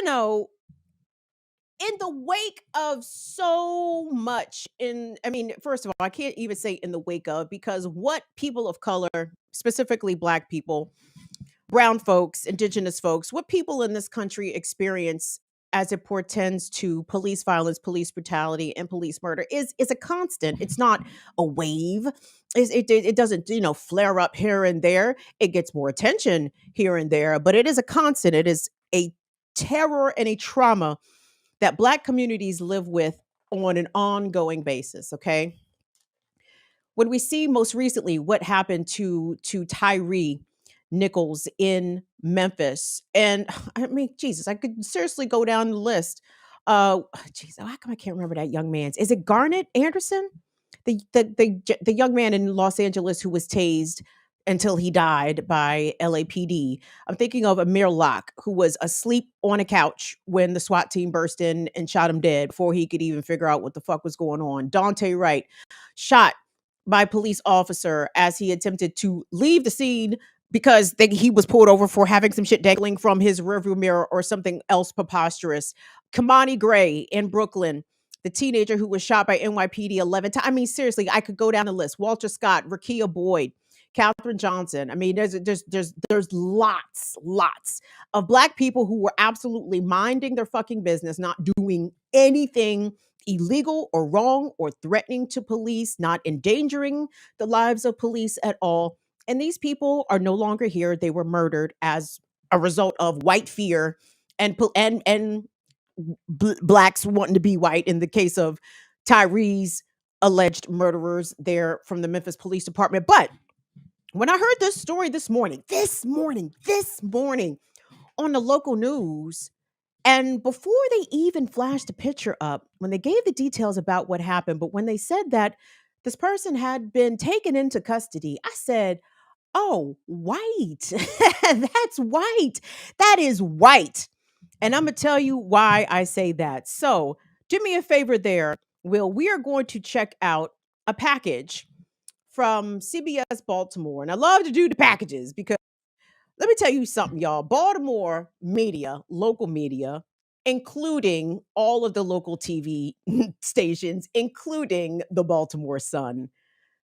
in the wake of so much first of all, I can't even say in the wake of, because what people of color, specifically black people, brown folks, indigenous folks, what people in this country experience as it portends to police violence, police brutality, and police murder is a constant. It's not a wave. It doesn't flare up here and there. It gets more attention here and there, but it is a constant. It is a terror and a trauma that black communities live with on an ongoing basis. Okay, when we see most recently what happened to Tyree Nichols in Memphis. And I mean, Jesus, I could seriously go down the list. Jesus, how come I can't remember that young man's? Is it Garnett Anderson? The young man in Los Angeles who was tased until he died by LAPD. I'm thinking of Amir Locke, who was asleep on a couch when the SWAT team burst in and shot him dead before he could even figure out what the fuck was going on. Dante Wright, shot by police officer as he attempted to leave the scene because he was pulled over for having some shit dangling from his rearview mirror or something else preposterous. Kamani Gray in Brooklyn, the teenager who was shot by NYPD 11 times. I mean, seriously, I could go down the list. Walter Scott, Rakia Boyd, Katherine Johnson. I mean, there's lots of black people who were absolutely minding their fucking business, not doing anything illegal or wrong or threatening to police, not endangering the lives of police at all. And these people are no longer here. They were murdered as a result of white fear and blacks wanting to be white. In the case of Tyree's alleged murderers there from the Memphis Police Department. But when I heard this story this morning on the local news, and before they even flashed the picture up, when they gave the details about what happened, but when they said that this person had been taken into custody, I said, oh, white. That's white. That is white. And I'm going to tell you why I say that. So do me a favor there, Will. We are going to check out a package from CBS Baltimore. And I love to do the packages because let me tell you something, y'all. Baltimore media, local media, including all of the local TV stations, including the Baltimore Sun,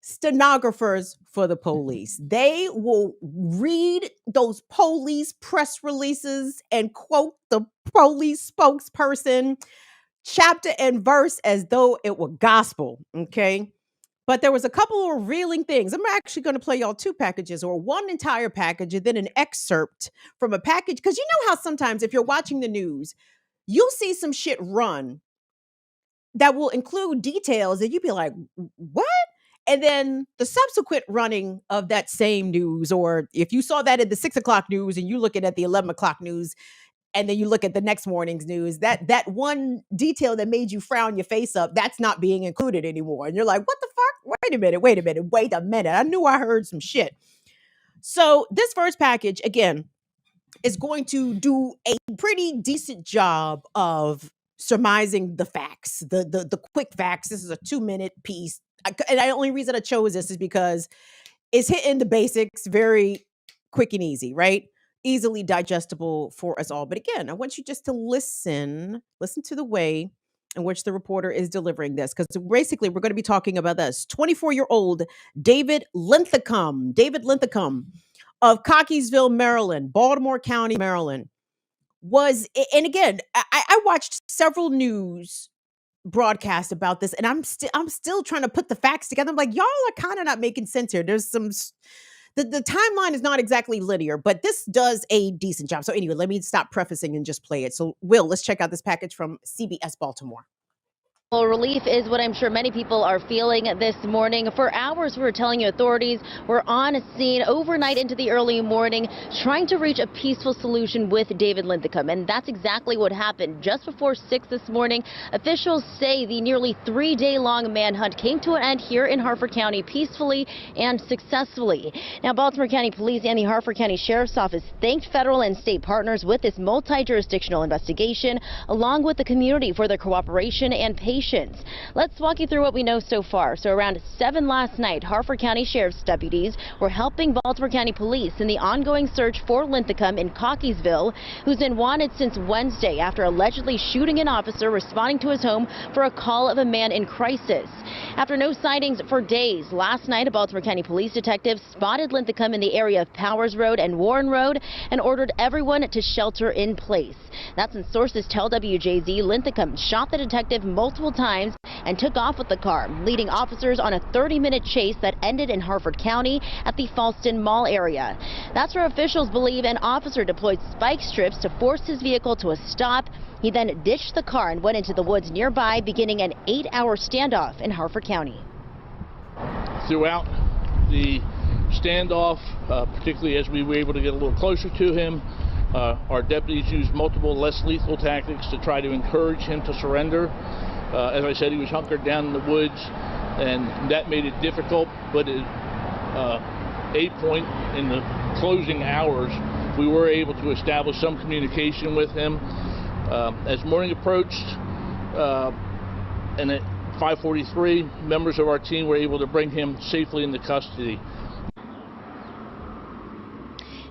stenographers for the police. They will read those police press releases and quote the police spokesperson chapter and verse as though it were gospel. Okay. But there was a couple of revealing things. I'm actually going to play y'all two packages, or one entire package and then an excerpt from a package. Because you know how sometimes if you're watching the news, you'll see some shit run that will include details and you'd be like, what? And then the subsequent running of that same news, or if you saw that in the 6 o'clock news and you look at the 11 o'clock news, and then you look at the next morning's news, that one detail that made you frown your face up, that's not being included anymore. And you're like, what the fuck? Wait a minute. I knew I heard some shit. So this first package, again, is going to do a pretty decent job of surmising the facts, the quick facts. This is a 2-minute piece. And the only reason I chose this is because it's hitting the basics very quick and easy, right? Easily digestible for us all. But again, I want you just to listen to the way in which the reporter is delivering this. Because basically, we're going to be talking about this. 24-year-old David Linthicum of Cockeysville, Maryland, Baltimore County, Maryland, was, and again, I watched several news broadcasts about this, and I'm still trying to put the facts together. I'm like, y'all are kind of not making sense here. There's some the timeline is not exactly linear, but this does a decent job. So anyway, let me stop prefacing and just play it. So Will, let's check out this package from CBS Baltimore. Well, relief is what I'm sure many people are feeling this morning. For hours, we were telling you authorities were on scene overnight into the early morning trying to reach a peaceful solution with David Linthicum. And that's exactly what happened. Just before 6 this morning, officials say the nearly 3-day-long manhunt came to an end here in Harford County peacefully and successfully. Now, Baltimore County Police and the Harford County Sheriff's Office thanked federal and state partners with this multi-jurisdictional investigation, along with the community for their cooperation and patience locations. Let's walk you through what we know so far. So around 7 last night, Harford County Sheriff's deputies were helping Baltimore County Police in the ongoing search for Linthicum in Cockeysville, who's been wanted since Wednesday after allegedly shooting an officer responding to his home for a call of a man in crisis. After no sightings for days, last night a Baltimore County Police detective spotted Linthicum in the area of Powers Road and Warren Road and ordered everyone to shelter in place. That's when sources tell WJZ Linthicum shot the detective multiple times and took off with the car, leading officers on a 30-minute chase that ended in Harford County at the Falston Mall area. That's where officials believe an officer deployed spike strips to force his vehicle to a stop. He then ditched the car and went into the woods nearby, beginning an 8-hour standoff in Harford County. Throughout the standoff, particularly as we were able to get a little closer to him, our deputies used multiple less lethal tactics to try to encourage him to surrender. As I said, he was hunkered down in the woods, and that made it difficult, but at a point in the closing hours, we were able to establish some communication with him. As morning approached, and at 5:43, members of our team were able to bring him safely into custody.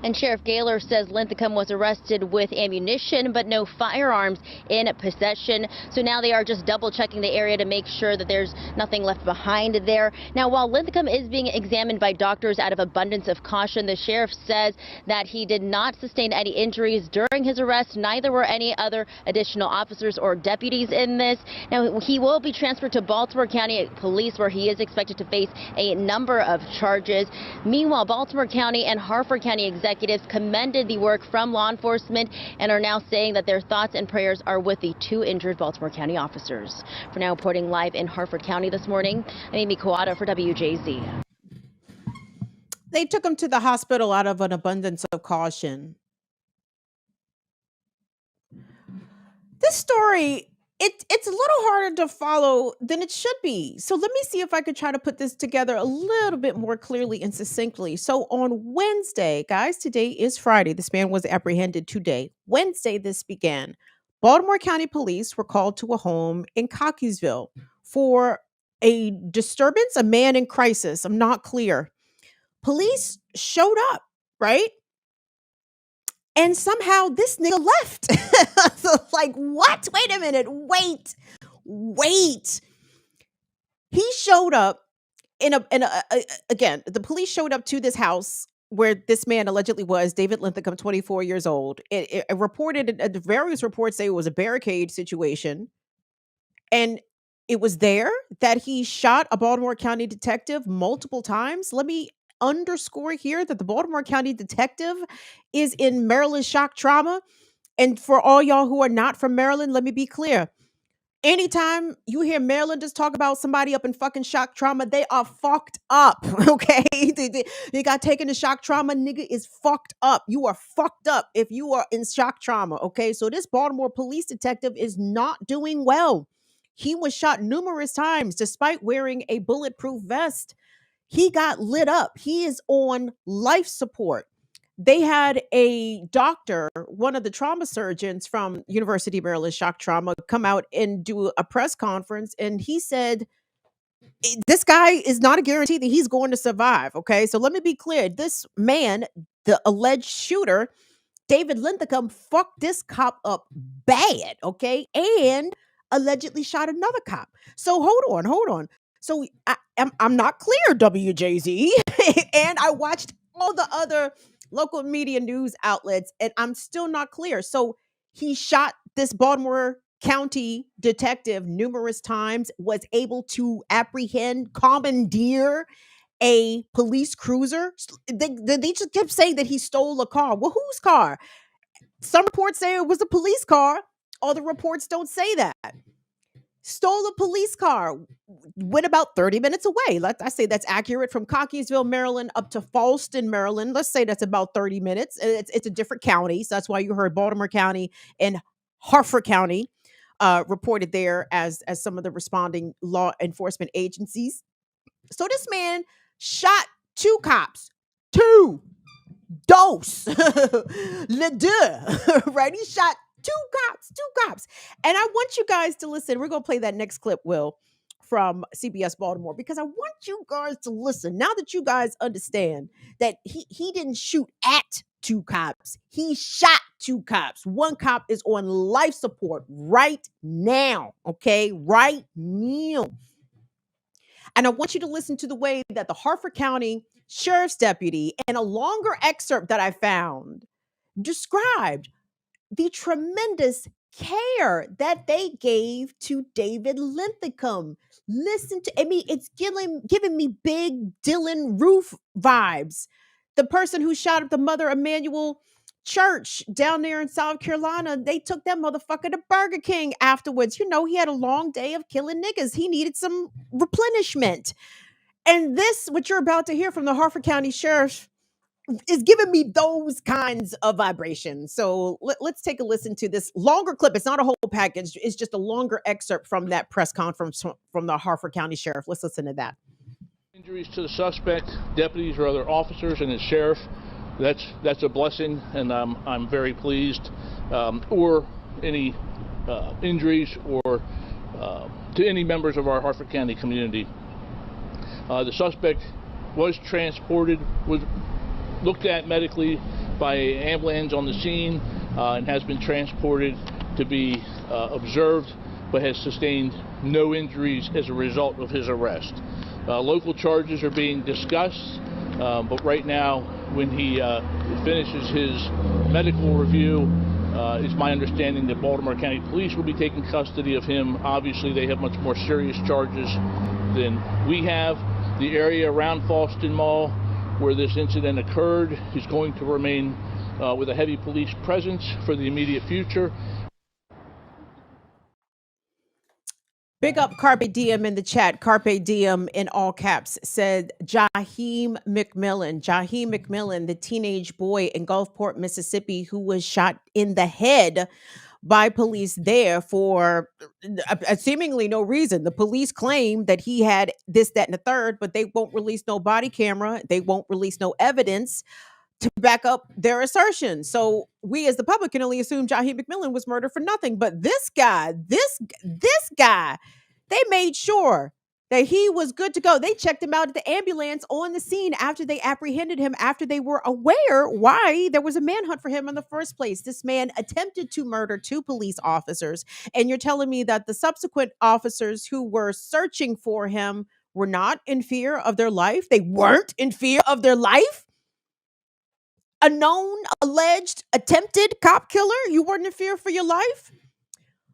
And Sheriff Gaylor says Linthicum was arrested with ammunition but no firearms in possession. So now they are just double checking the area to make sure that there's nothing left behind there. Now, while Linthicum is being examined by doctors out of abundance of caution, the sheriff says that he did not sustain any injuries during his arrest. Neither were any other additional officers or deputies in this. Now, he will be transferred to Baltimore County Police, where he is expected to face a number of charges. Meanwhile, Baltimore County and Harford County executives commended the work from law enforcement and are now saying that their thoughts and prayers are with the 2 injured Baltimore County officers. For now, reporting live in Harford County this morning, I'm Amy Kawada for WJZ. They took him to the hospital out of an abundance of caution. This story, it's a little harder to follow than it should be. So let me see if I could try to put this together a little bit more clearly and succinctly. So on Wednesday, guys, today is Friday. This man was apprehended today. Wednesday, this began. Baltimore County Police were called to a home in Cockeysville for a disturbance, a man in crisis. I'm not clear. Police showed up, right? And somehow this nigga left. So like, what? Wait a minute. Wait. He showed up again, the police showed up to this house where this man allegedly was, David Linthicum, 24 years old. It reported, various reports say it was a barricade situation. And it was there that he shot a Baltimore County detective multiple times. Let me underscore here that the Baltimore County detective is in Maryland shock trauma. And for all y'all who are not from Maryland, let me be clear. Anytime you hear Marylanders talk about somebody up in fucking shock trauma, they are fucked up. Okay. They got taken to shock trauma. Nigga is fucked up. You are fucked up if you are in shock trauma. Okay. So this Baltimore police detective is not doing well. He was shot numerous times despite wearing a bulletproof vest. He got lit up. He is on life support. They had a doctor, one of the trauma surgeons from University of Maryland Shock Trauma, come out and do a press conference. And he said, this guy is not a guarantee that he's going to survive. Okay. So let me be clear. This man, the alleged shooter, David Linthicum, fucked this cop up bad. Okay. And allegedly shot another cop. So hold on. So I'm not clear, WJZ. And I watched all the other local media news outlets, and I'm still not clear. So he shot this Baltimore County detective numerous times, was able to apprehend, commandeer a police cruiser. They just kept saying that he stole a car. Well, whose car? Some reports say it was a police car. All the reports don't say that. Stole a police car, went about 30 minutes away. I say that's accurate, from Cockeysville, Maryland up to Falston, Maryland. Let's say that's about 30 minutes. It's a different county. So that's why you heard Baltimore County and Harford County reported there as some of the responding law enforcement agencies. So this man shot 2 cops. 2. Dose. Le deux. Right? He shot Two cops. And I want you guys to listen. We're going to play that next clip, Will, from CBS Baltimore, because I want you guys to listen. Now that you guys understand that he didn't shoot at two cops, he shot two cops. One cop is on life support right now, okay? Right now. And I want you to listen to the way that the Harford County Sheriff's Deputy, in a longer excerpt that I found, described the tremendous care that they gave to David Linthicum. Listen to, I mean, it's giving me big Dylan Roof vibes. The person who shot up the Mother Emanuel Church down there in South Carolina, they took that motherfucker to Burger King afterwards. You know, he had a long day of killing niggas. He needed some replenishment. And this, what you're about to hear from the Harford County Sheriff, is giving me those kinds of vibrations. So let's take a listen to this longer clip. It's not a whole package. It's just a longer excerpt from that press conference from the Harford County Sheriff. Let's listen to that. Injuries to the suspect, deputies or other officers, and the sheriff. That's a blessing, and I'm very pleased. Or any injuries or to any members of our Harford County community. The suspect was transported, was looked at medically by an ambulance on the scene, and has been transported to be observed, but has sustained no injuries as a result of his arrest. Local charges are being discussed, but right now, when he finishes his medical review, it's my understanding that Baltimore County Police will be taking custody of him. Obviously, they have much more serious charges than we have. The area around Fallston Mall, where this incident occurred, is going to remain with a heavy police presence for the immediate future. Big up Carpe Diem in the chat. Carpe Diem in all caps said Jaheim McMillan. Jaheim McMillan, the teenage boy in Gulfport, Mississippi, who was shot in the head by police there for seemingly no reason. The police claim that he had this, that, and the third, but they won't release no body camera. They won't release no evidence to back up their assertion. So we as the public can only assume Jaheim McMillan was murdered for nothing. But this guy, they made sure that he was good to go. They checked him out at the ambulance on the scene after they apprehended him, after they were aware why there was a manhunt for him in the first place. This man attempted to murder two police officers. And you're telling me that the subsequent officers who were searching for him were not in fear of their life? They weren't in fear of their life? A known, alleged, attempted cop killer? You weren't in fear for your life?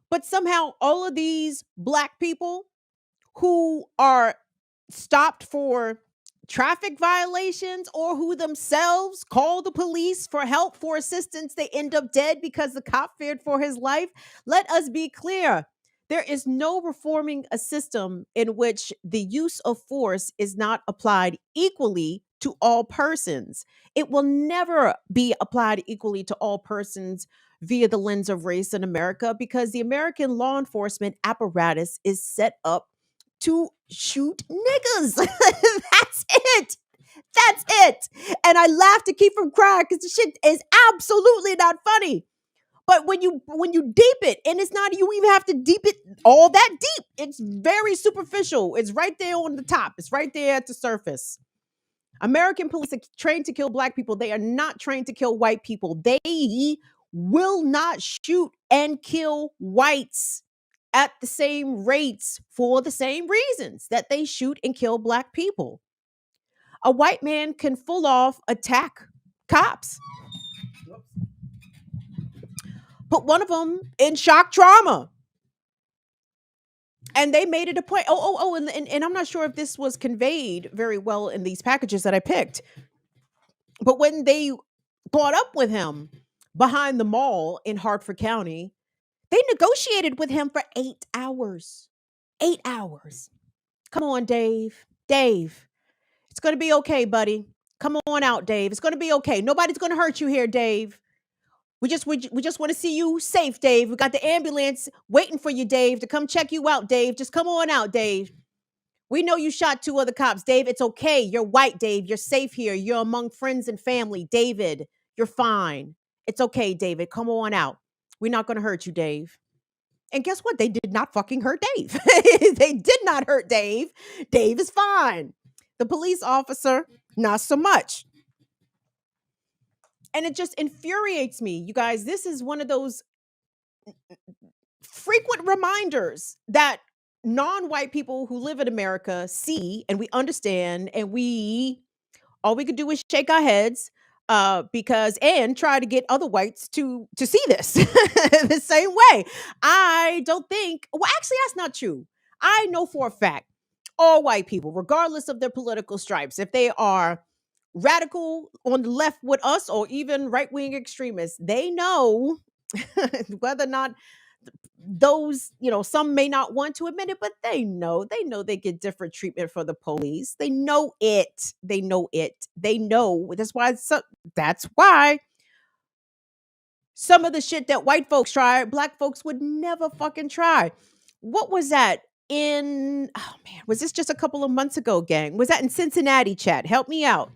But somehow all of these Black people who are stopped for traffic violations or who themselves call the police for help, for assistance, they end up dead because the cop feared for his life. Let us be clear. There is no reforming a system in which the use of force is not applied equally to all persons. It will never be applied equally to all persons via the lens of race in America, because the American law enforcement apparatus is set up to shoot niggas. That's it. That's it. And I laugh to keep from crying because the shit is absolutely not funny. But when you deep it, and it's not, you even have to deep it all that deep. It's very superficial. It's right there on the top. It's right there at the surface. American police are trained to kill Black people. They are not trained to kill white people. They will not shoot and kill whites at the same rates for the same reasons that they shoot and kill Black people. A white man can full off attack cops, put one of them in shock trauma. And they made it a point. And I'm not sure if this was conveyed very well in these packages that I picked. But when they caught up with him behind the mall in Hartford County, they negotiated with him for 8 hours. 8 hours. Come on, Dave. Dave, it's going to be okay, buddy. Come on out, Dave. It's going to be okay. Nobody's going to hurt you here, Dave. We just want to see you safe, Dave. We got the ambulance waiting for you, Dave, to come check you out, Dave. Just come on out, Dave. We know you shot two other cops, Dave. It's okay. You're white, Dave. You're safe here. You're among friends and family. David, you're fine. It's okay, David. Come on out. We're not going to hurt you, Dave. And guess what? They did not fucking hurt Dave. They did not hurt Dave. Dave is fine. The police officer, not so much. And it just infuriates me. You guys, this is one of those frequent reminders that non-white people who live in America see and we understand, and we all we could do is shake our heads because and try to get other whites to see this the same way. I don't think, well, actually that's not true. I know for a fact all white people, regardless of their political stripes, if they are radical on the left with us or even right-wing extremists, they know whether or not those, some may not want to admit it, but they know they get different treatment for the police. They know it. They know. That's why some of the shit that white folks try, black folks would never fucking try. What was that in, oh man, was this just a couple of months ago, gang? Was that in Cincinnati, chat? Help me out.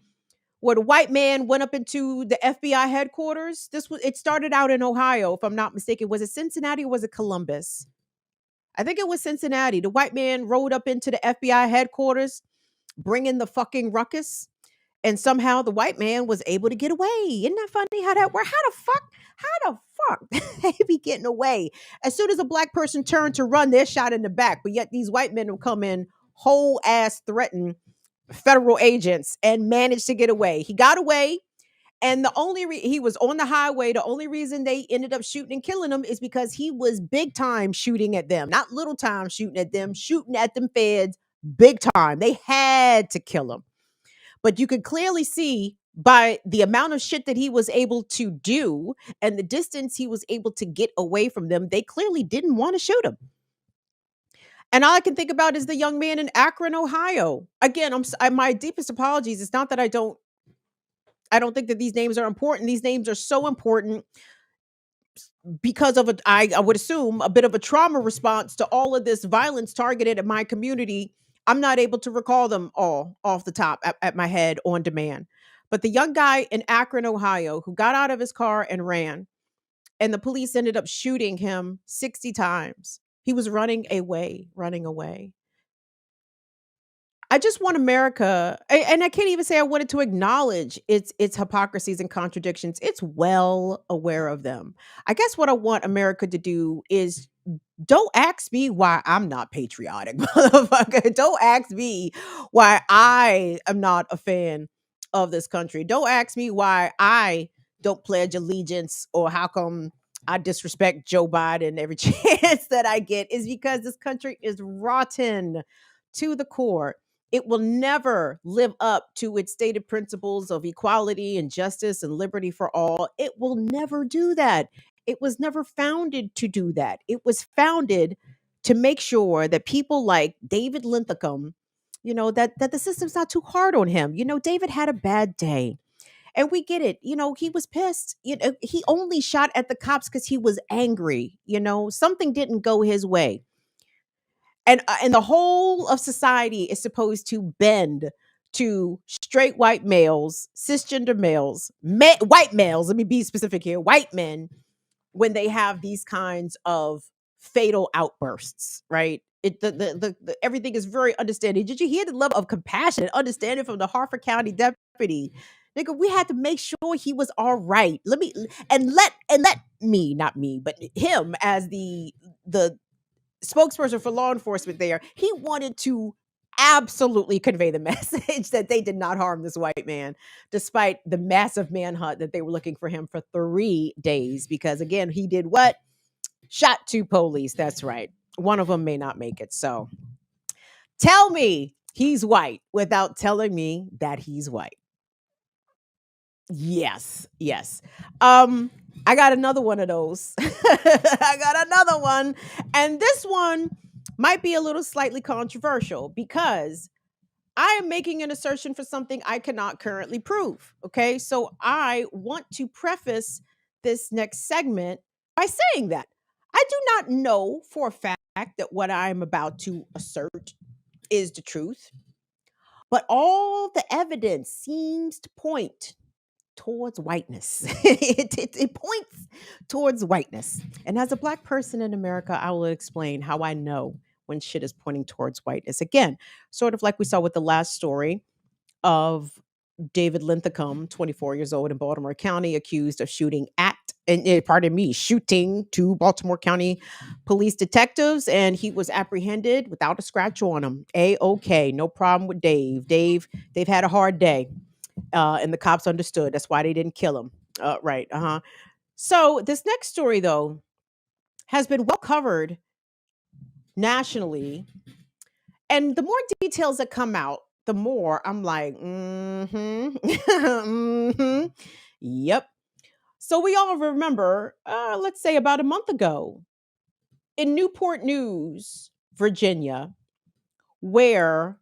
Where the white man went up into the FBI headquarters. It started out in Ohio, if I'm not mistaken. Was it Cincinnati or was it Columbus? I think it was Cincinnati. The white man rode up into the FBI headquarters, bringing the fucking ruckus, and somehow the white man was able to get away. Isn't that funny how that worked? How the fuck they be getting away? As soon as a black person turned to run, they're shot in the back. But yet these white men will come in whole ass threaten federal agents and managed to get away. He got away. And he was on the highway. The only reason they ended up shooting and killing him is because he was big time shooting at them, not little time shooting at them feds big time. They had to kill him. But you could clearly see by the amount of shit that he was able to do and the distance he was able to get away from them, they clearly didn't want to shoot him. And all I can think about is the young man in Akron, Ohio. Again, my deepest apologies. It's not that I don't think that these names are important. These names are so important because of I would assume a bit of a trauma response to all of this violence targeted at my community. I'm not able to recall them all off the top at my head on demand. But the young guy in Akron, Ohio, who got out of his car and ran, and the police ended up shooting him 60 times. He was running away. I just want America, and I can't even say I wanted to acknowledge its hypocrisies and contradictions. It's well aware of them. I guess what I want America to do is don't ask me why I'm not patriotic, motherfucker. Don't ask me why I am not a fan of this country. Don't ask me why I don't pledge allegiance or how come I disrespect Joe Biden every chance that I get is because this country is rotten to the core. It will never live up to its stated principles of equality and justice and liberty for all. It will never do that. It was never founded to do that. It was founded to make sure that people like David Linthicum, that the system's not too hard on him. David had a bad day. And we get it. He was pissed. He only shot at the cops because he was angry. Something didn't go his way. And the whole of society is supposed to bend to straight white males, cisgender males, white males, let me be specific here, white men, when they have these kinds of fatal outbursts, right? Everything is very understanding. Did you hear the level of compassion and understanding from the Harford County deputy? Nigga, we had to make sure he was all right. Let me, not me, but him as the spokesperson for law enforcement there, he wanted to absolutely convey the message that they did not harm this white man, despite the massive manhunt that they were looking for him for 3 days. Because again, he did what? Shot 2 police. That's right. One of them may not make it. So tell me he's white without telling me that he's white. Yes. I got another one of those. I got another one. And this one might be a little slightly controversial because I am making an assertion for something I cannot currently prove. Okay. So I want to preface this next segment by saying that I do not know for a fact that what I'm about to assert is the truth, but all the evidence seems to point towards whiteness. It points towards whiteness. And as a Black person in America, I will explain how I know when shit is pointing towards whiteness. Again, sort of like we saw with the last story of David Linthicum, 24 years old in Baltimore County, accused of shooting at, and pardon me, shooting two Baltimore County police detectives, and he was apprehended without a scratch on him. A-OK, no problem with Dave. They've had a hard day, and the cops understood. That's why they didn't kill him. Right. So this next story, though, has been well covered nationally, and the more details that come out, the more I'm like, mm-hmm. Yep. So we all remember, let's say about a month ago in Newport News, Virginia, where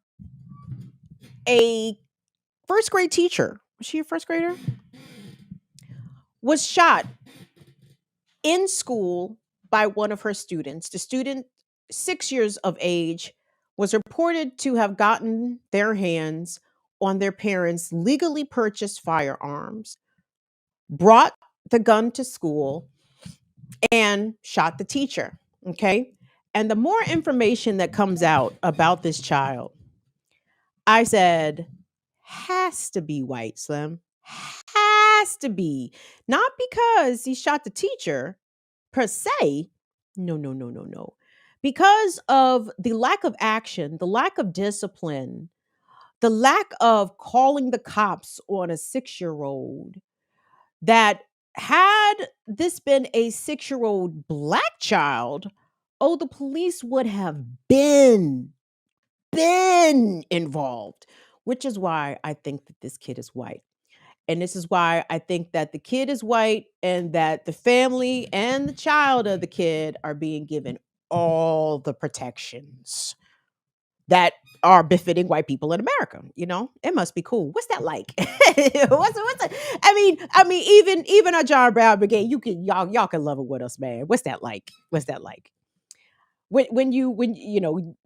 a first grade teacher, was she a first grader? Was shot in school by one of her students. The student, 6 years of age, was reported to have gotten their hands on their parents' legally purchased firearms, brought the gun to school, and shot the teacher. Okay. And the more information that comes out about this child, I said, has to be white, Slim. Has to be. Not because he shot the teacher per se. No, no, no, no, no. Because of the lack of action, the lack of discipline, the lack of calling the cops on a 6-year-old, that had this been a 6-year-old Black child, oh, the police would have been involved, which is why I think that this kid is white. And this is why I think that the kid is white and that the family and the child of the kid are being given all the protections that are befitting white people in America. You know, it must be cool. What's that like? I mean, even our John Brown Brigade, y'all can love it with us, man. What's that like? What's that like? When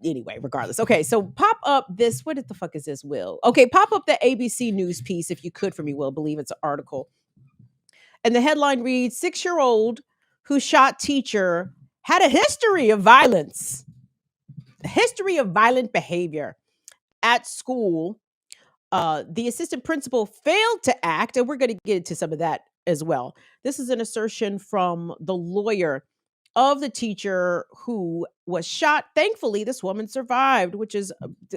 anyway, regardless. Okay, so pop up this. What the fuck is this, Will? Okay, pop up the ABC News piece if you could for me, Will. Believe it's an article. And the headline reads: 6-year-old who shot teacher had a history of violence, a history of violent behavior at school. The assistant principal failed to act, and we're going to get into some of that as well. This is an assertion from the lawyer of the teacher who was shot. Thankfully, this woman survived, which is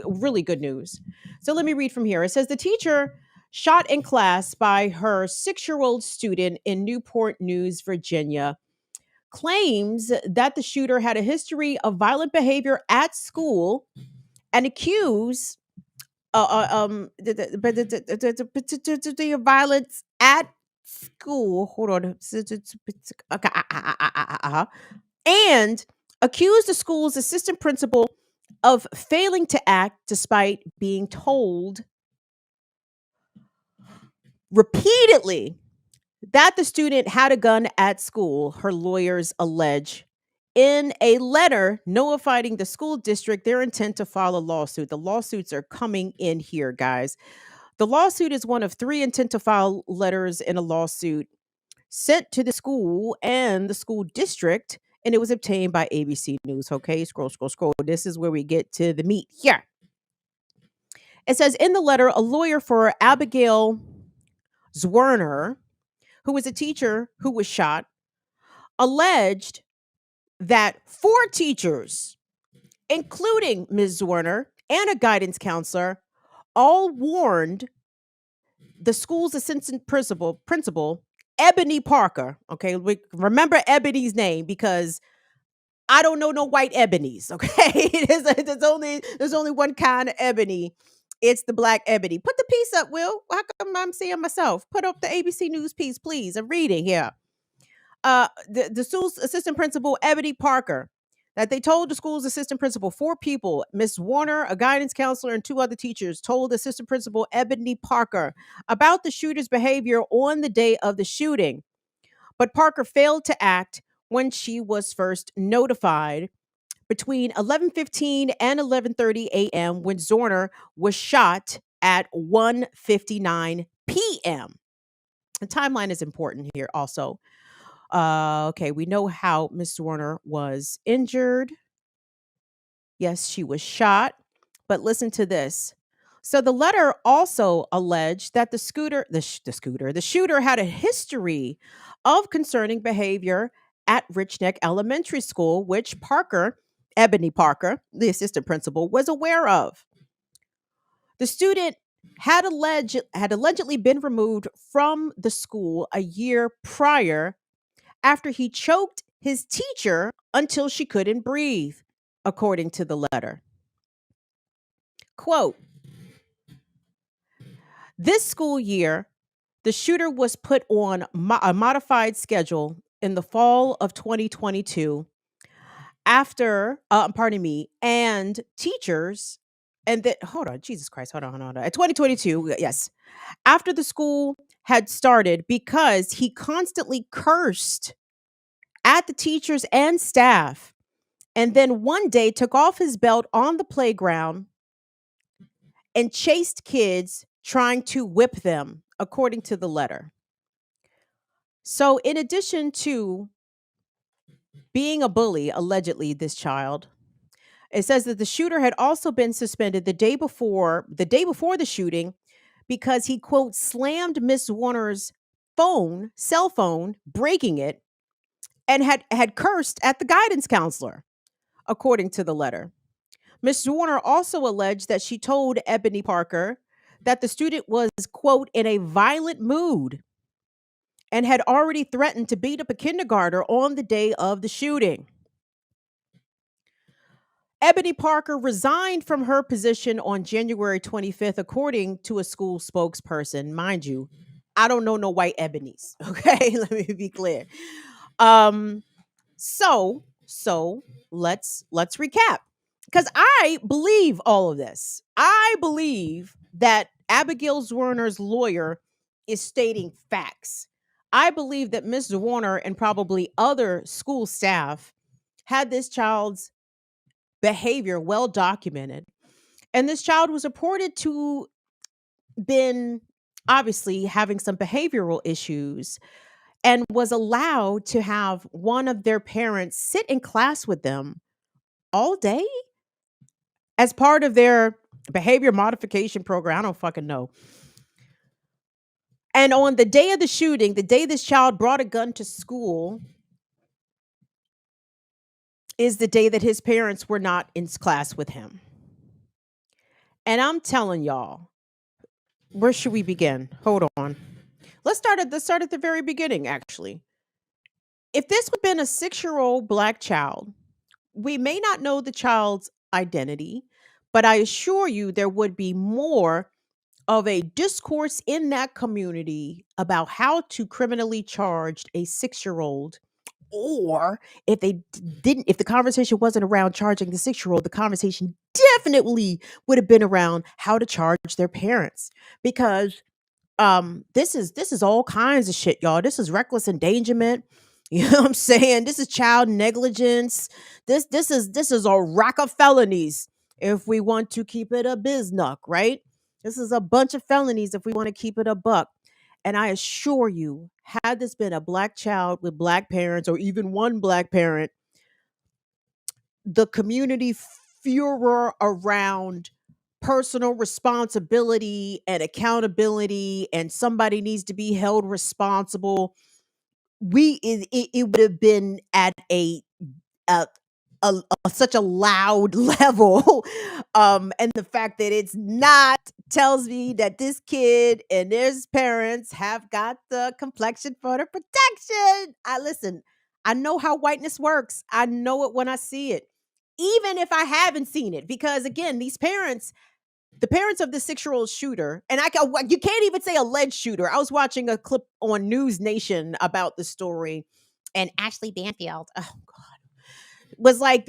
really good news. So let me read from here. It says the teacher shot in class by her 6-year-old student in Newport News, Virginia, claims that the shooter had a history of violent behavior at school and accused the violence at school. Hold on. Okay, and accused the school's assistant principal of failing to act despite being told repeatedly that the student had a gun at school, her lawyers allege in a letter notifying the school district their intent to file a lawsuit. The lawsuits are coming in here, guys. The lawsuit is one of 3 intent to file letters in a lawsuit sent to the school and the school district, and it was obtained by ABC News. Okay, scroll, scroll, scroll. This is where we get to the meat here. It says in the letter, a lawyer for Abigail Zwerner, who was a teacher who was shot, alleged that 4 teachers, including Ms. Zwerner and a guidance counselor, all warned the school's assistant principal, Ebony Parker. Okay, remember Ebony's name because I don't know no white ebonies. Okay, there's only one kind of ebony. It's the black ebony. Put the piece up, Will. How come I'm seeing myself? Put up the ABC News piece, please. I'm reading here. The school's assistant principal, Ebony Parker, that they told the school's assistant principal, 4 people, Miss Warner, a guidance counselor, and 2 other teachers, told assistant principal Ebony Parker about the shooter's behavior on the day of the shooting. But Parker failed to act when she was first notified between 11:15 and 11:30 a.m. when Zorner was shot at 1:59 p.m. The timeline is important here also. Okay, we know how Miss Warner was injured. Yes, she was shot. But listen to this. So the letter also alleged that the shooter had a history of concerning behavior at Rich Neck Elementary School, which Ebony Parker, the assistant principal, was aware of. The student had allegedly been removed from the school a year prior after he choked his teacher until she couldn't breathe, according to the letter. Quote, this school year, the shooter was put on a modified schedule in the fall of 2022 pardon me, and teachers, and that, hold on, Jesus Christ, hold on. At 2022, yes, after the school had started because he constantly cursed at the teachers and staff, and then one day took off his belt on the playground and chased kids trying to whip them, according to the letter. So, in addition to being a bully, allegedly, this child, it says that the shooter had also been suspended the day before the shooting because he, quote, slammed Miss Warner's cell phone, breaking it, and had cursed at the guidance counselor, according to the letter. Miss Warner also alleged that she told Ebony Parker that the student was, quote, in a violent mood and had already threatened to beat up a kindergartner on the day of the shooting. Ebony Parker resigned from her position on January 25th, according to a school spokesperson. Mind you, I don't know no white Ebonies. Okay, let me be clear. Um, so let's recap, because I believe all of this. I believe that Abigail Werner's lawyer is stating facts. I believe that Ms. Warner and probably other school staff had this child's behavior well documented, and this child was reported to been obviously having some behavioral issues and was allowed to have one of their parents sit in class with them all day as part of their behavior modification program. I don't fucking know. And on the day of the shooting, the day this child brought a gun to school, is the day that his parents were not in class with him. And I'm telling y'all, where should we begin? Hold on. Let's start at the very beginning, actually. If this would have been a 6-year-old black child, we may not know the child's identity, but I assure you there would be more of a discourse in that community about how to criminally charge a 6-year-old. Or if the conversation wasn't around charging the 6-year-old, the conversation definitely would have been around how to charge their parents. Because this is all kinds of shit, y'all. This is reckless endangerment. You know what I'm saying? This is child negligence. This is a rack of felonies if we want to keep it a biznuck, right? This is a bunch of felonies if we want to keep it a buck. And I assure you, had this been a black child with black parents or even one black parent, the community furor around personal responsibility and accountability and somebody needs to be held responsible, it would have been at a, such a loud level. And the fact that it's not tells me that this kid and his parents have got the complexion for the protection. I know how whiteness works. I know it when I see it, even if I haven't seen it, because again, the parents of the 6-year-old shooter, and you can't even say alleged shooter. I was watching a clip on News Nation about the story, and Ashley Banfield, oh God, was like,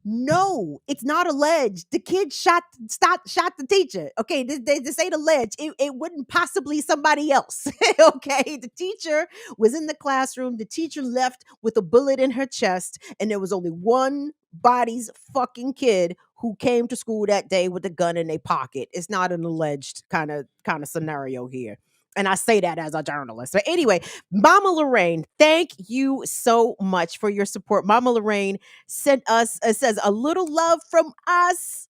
no, it's not alleged. The kid shot the teacher. Okay, this ain't alleged. It wouldn't possibly somebody else. Okay, the teacher was in the classroom. The teacher left with a bullet in her chest, and there was only one body's fucking kid who came to school that day with a gun in their pocket. It's not an alleged kind of scenario here. And I say that as a journalist. But anyway, Mama Lorraine, thank you so much for your support. Mama Lorraine sent us, says, a little love from us.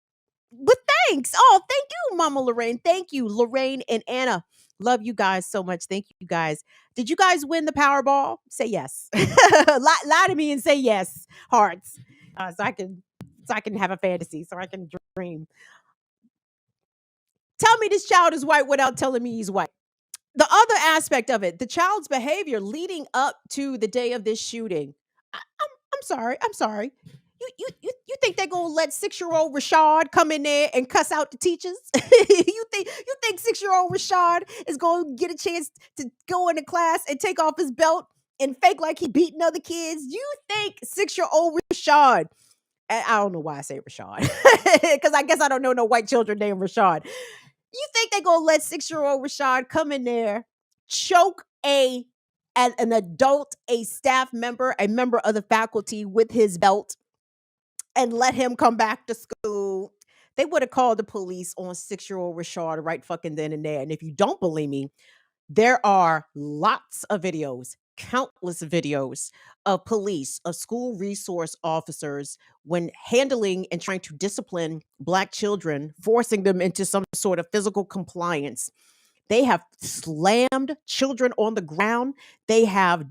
But thanks. Oh, thank you, Mama Lorraine. Thank you, Lorraine and Anna. Love you guys so much. Thank you guys. Did you guys win the Powerball? Say yes. lie to me and say yes, hearts, so I can have a fantasy, so I can dream. Tell me this child is white without telling me he's white. The other aspect of it, the child's behavior leading up to the day of this shooting. I'm sorry. I'm sorry. You think they're gonna let 6-year-old Rashad come in there and cuss out the teachers? you think 6-year-old Rashad is gonna get a chance to go into class and take off his belt and fake like he beating other kids? You think 6-year-old Rashad? I don't know why I say Rashad, because I guess I don't know no white children named Rashad. You think they're gonna let 6-year-old Rashad come in there, choke an adult, a staff member, a member of the faculty with his belt, and let him come back to school? They would have called the police on 6-year-old Rashad right fucking then and there. And if you don't believe me, there are lots of videos, countless videos of police, of school resource officers when handling and trying to discipline Black children, forcing them into some sort of physical compliance. They have slammed children on the ground. They have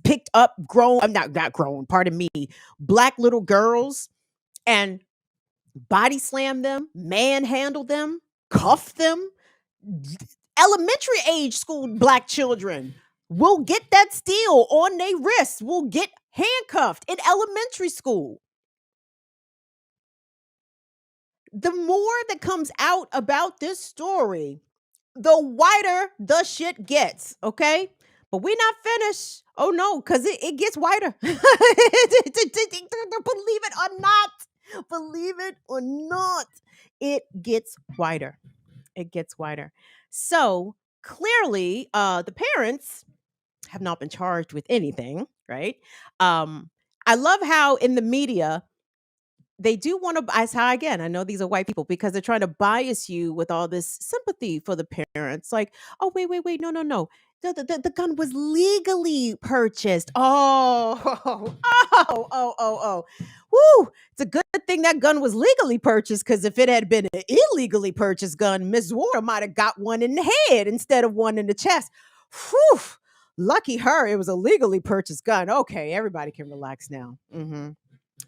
picked up I'm not grown, pardon me, Black little girls and body slammed them, manhandled them, cuffed them. Elementary age school Black children will get that steel on their wrists, will get handcuffed in elementary school. The more that comes out about this story, the whiter the shit gets, okay? But we're not finished. Oh no, because it gets whiter. Believe it or not. Believe it or not. It gets whiter. It gets whiter. So clearly, the parents have not been charged with anything, right? I love how in the media, they do want to bias. How again, I know these are white people because they're trying to bias you with all this sympathy for the parents. Like, oh, wait, no. The gun was legally purchased. Oh. Woo! It's a good thing that gun was legally purchased, because if it had been an illegally purchased gun, Miss Warner might have got one in the head instead of one in the chest. Whew! Lucky her, it was a legally purchased gun. Okay, everybody can relax now.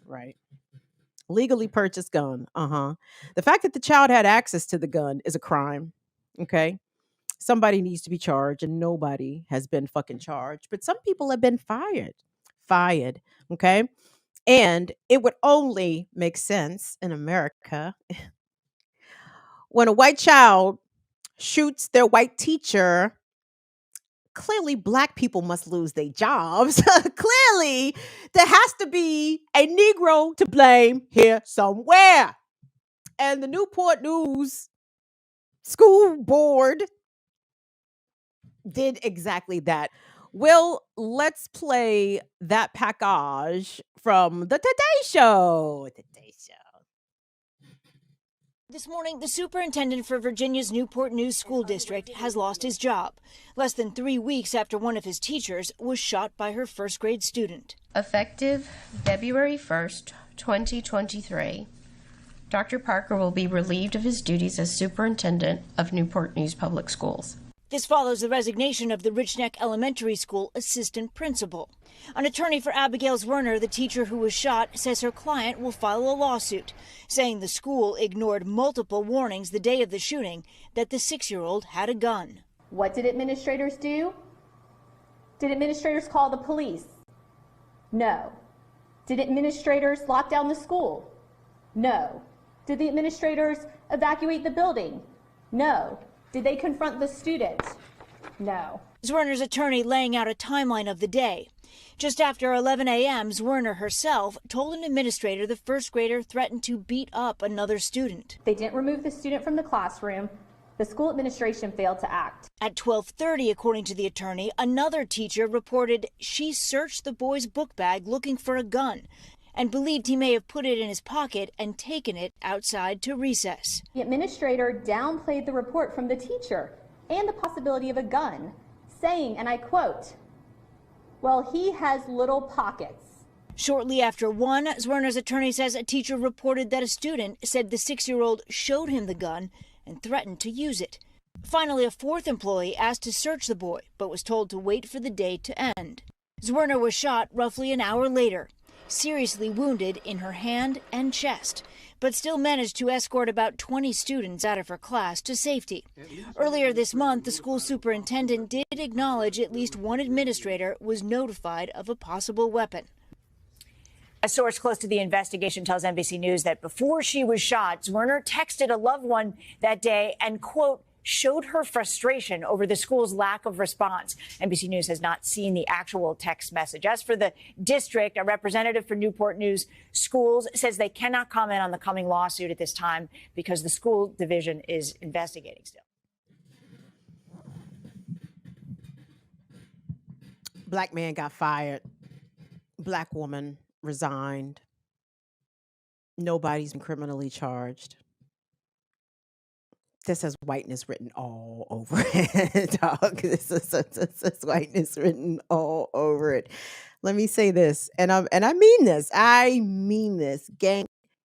Right. Legally purchased gun. The fact that the child had access to the gun is a crime. Okay. Somebody needs to be charged, and nobody has been fucking charged. But some people have been fired. Fired. Okay. And it would only make sense in America when a white child shoots their white teacher. Clearly, Black people must lose their jobs. Clearly, there has to be a Negro to blame here somewhere. And the Newport News school board did exactly that. Well, let's play that package from the Today Show. Today Show. This morning, the superintendent for Virginia's Newport News School District has lost his job, less than 3 weeks after one of his teachers was shot by her first grade student. Effective February 1st, 2023, Dr. Parker will be relieved of his duties as superintendent of Newport News Public Schools. This follows the resignation of the Rich Neck Elementary School assistant principal. An attorney for Abigail Werner, the teacher who was shot, says her client will file a lawsuit, saying the school ignored multiple warnings the day of the shooting that the 6-year-old had a gun. What did administrators do? Did administrators call the police? No. Did administrators lock down the school? No. Did the administrators evacuate the building? No. Did they confront the student? No. Zwerner's attorney laying out a timeline of the day. Just after 11 a.m., Zwerner herself told an administrator the first grader threatened to beat up another student. They didn't remove the student from the classroom. The school administration failed to act. At 12:30, according to the attorney, another teacher reported she searched the boy's book bag looking for a gun and believed he may have put it in his pocket and taken it outside to recess. The administrator downplayed the report from the teacher and the possibility of a gun, saying, and I quote, "Well, he has little pockets." Shortly after 1, Zwerner's attorney says a teacher reported that a student said the 6-year-old showed him the gun and threatened to use it. Finally, a 4th employee asked to search the boy, but was told to wait for the day to end. Zwerner was shot roughly an hour later, seriously wounded in her hand and chest, but still managed to escort about 20 students out of her class to safety. Earlier this month, the school superintendent did acknowledge at least one administrator was notified of a possible weapon. A source close to the investigation tells NBC News that before she was shot, Zwerner texted a loved one that day and, quote, showed her frustration over the school's lack of response. NBC News has not seen the actual text message. As for the district, a representative for Newport News Schools says they cannot comment on the coming lawsuit at this time because the school division is investigating still. Black man got fired. Black woman resigned. Nobody's been criminally charged. This has whiteness written all over it, dog. This is whiteness written all over it. Let me say this, and I mean this. I mean this, gang.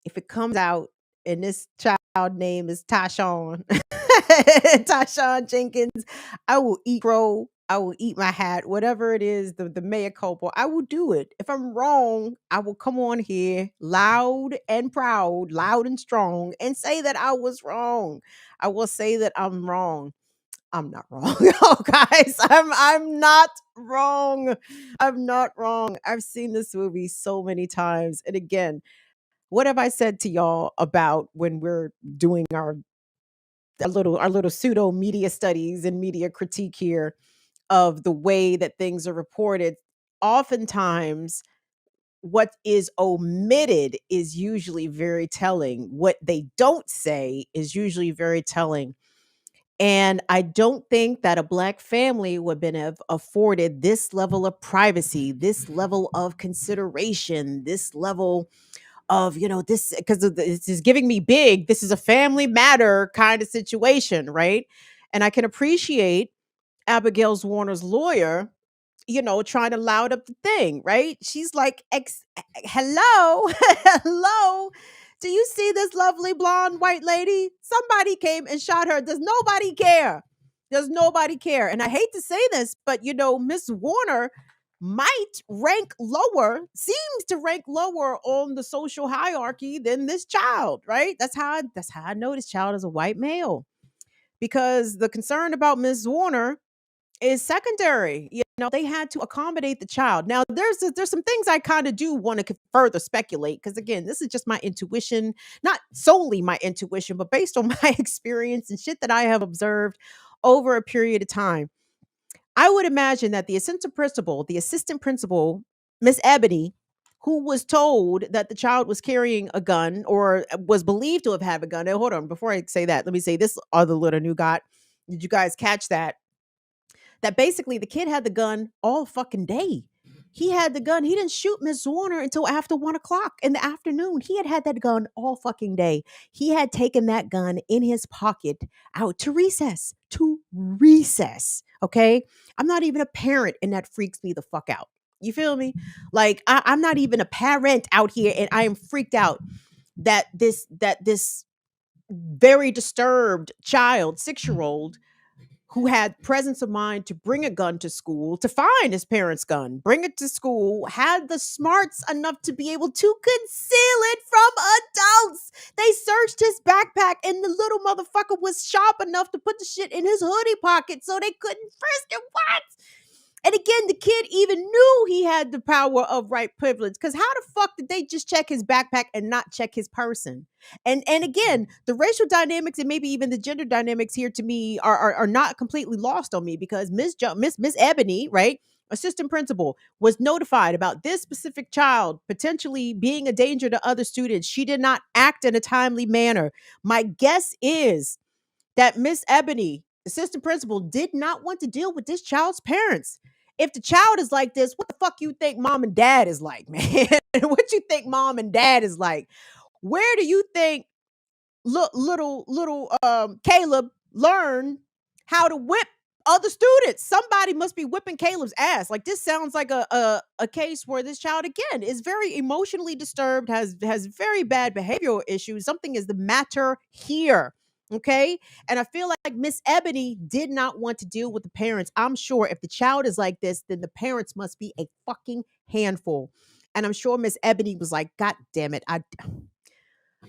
If it comes out and this child name is Tashawn, Tashawn Jenkins, I will eat crow. I will eat my hat, whatever it is, the mea culpa. I will do it. If I'm wrong, I will come on here loud and proud, loud and strong, and say that I was wrong. I will say that I'm wrong. I'm not wrong. Oh, guys, I'm not wrong. I'm not wrong. I've seen this movie so many times. And again, what have I said to y'all about when we're doing our little pseudo media studies and media critique here of the way that things are reported? Oftentimes, what is omitted is usually very telling. What they don't say is usually very telling. And I don't think that a Black family would have afforded this level of privacy, this level of consideration, this level of, this, because this is giving me big, this is a family matter kind of situation, right? And I can appreciate Abigail Warner's lawyer, trying to loud up the thing, right? She's like, hello, hello. Do you see this lovely blonde white lady? Somebody came and shot her. Does nobody care? Does nobody care? And I hate to say this, but Miss Warner might rank lower, seems to rank lower on the social hierarchy than this child, right? That's how I know this child is a white male. Because the concern about Miss Warner is secondary. They had to accommodate the child. Now, there's some things I kind of do want to further speculate, because again, this is just my intuition, not solely my intuition, but based on my experience and shit that I have observed over a period of time. I would imagine that the assistant principal, Miss Ebony, who was told that the child was carrying a gun or was believed to have had a gun. Now, hold on, before I say that, let me say this other little new got. Did you guys catch that? That basically the kid had the gun all fucking day. He had the gun. He didn't shoot Miss Warner until after 1 o'clock in the afternoon. He had that gun all fucking day. He had taken that gun in his pocket out to recess. Okay. I'm not even a parent, and that freaks me the fuck out. You feel me? Like I'm not even a parent out here, and I am freaked out that this very disturbed child, 6-year-old, who had presence of mind to bring a gun to school, to find his parents' gun, bring it to school, had the smarts enough to be able to conceal it from adults. They searched his backpack, and the little motherfucker was sharp enough to put the shit in his hoodie pocket so they couldn't frisk him. What? And again, the kid even knew he had the power of right privilege, because how the fuck did they just check his backpack and not check his person? And again, the racial dynamics and maybe even the gender dynamics here to me are not completely lost on me, because Miss Ebony, right, assistant principal, was notified about this specific child potentially being a danger to other students. She did not act in a timely manner. My guess is that Miss Ebony, assistant principal, did not want to deal with this child's parents. if the child is like this, what the fuck you think mom and dad is like, man? What you think mom and dad is like? Where do you think little Caleb learn how to whip other students? Somebody must be whipping Caleb's ass. Like, this sounds like a case where this child again is very emotionally disturbed, has very bad behavioral issues. Something is the matter here. Okay. And I feel like Miss Ebony did not want to deal with the parents. I'm sure if the child is like this, then the parents must be a fucking handful. And I'm sure Miss Ebony was like, God damn it.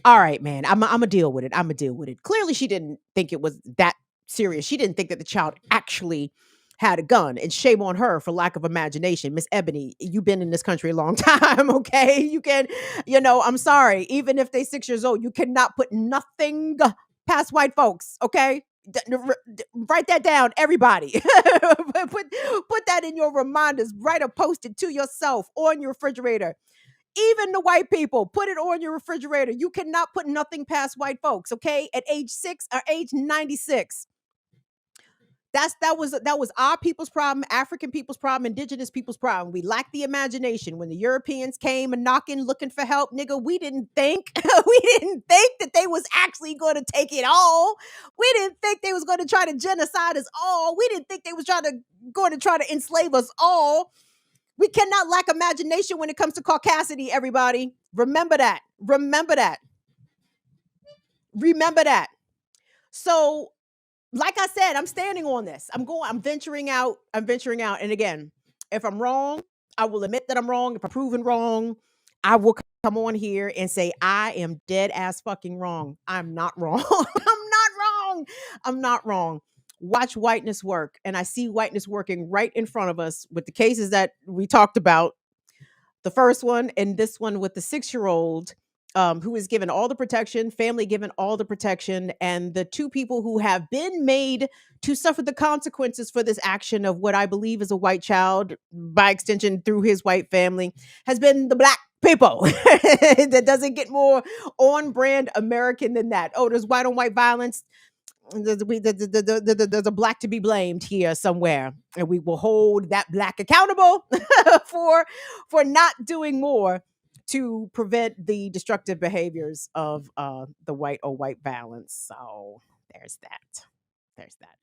All right, man, I'm gonna deal with it. I'm gonna deal with it. Clearly, she didn't think it was that serious. She didn't think that the child actually had a gun, and shame on her for lack of imagination. Miss Ebony, you've been in this country a long time, okay? You can, I'm sorry. Even if they 6 years old, you cannot put nothing past white folks, okay? Write that down, everybody. put that in your reminders. Write a post-it to yourself on your refrigerator. Even the white people, put it on your refrigerator. You cannot put nothing past white folks, okay? At age 6 or age 96. That was our people's problem, African people's problem, indigenous people's problem. We lack the imagination. When the Europeans came and knocking, looking for help, nigga, we didn't think that they was actually going to take it all. We didn't think they was going to try to genocide us all. We didn't think they was going to try to enslave us all. We cannot lack imagination when it comes to caucasity, everybody. Remember that. Remember that. Remember that. So, like I said, I'm standing on this. I'm venturing out. I'm venturing out. And again, if I'm wrong, I will admit that I'm wrong. If I'm proven wrong, I will come on here and say, I am dead ass fucking wrong. I'm not wrong. I'm not wrong. I'm not wrong. Watch whiteness work. And I see whiteness working right in front of us with the cases that we talked about. The first one and this one with the 6-year-old who is given all the protection, family given all the protection, and the two people who have been made to suffer the consequences for this action of what I believe is a white child, by extension through his white family, has been the black people. That doesn't get more on brand American than that. Oh, there's white on white violence. There's a black to be blamed here somewhere, and we will hold that black accountable for not doing more to prevent the destructive behaviors of the white on white violence. So there's that.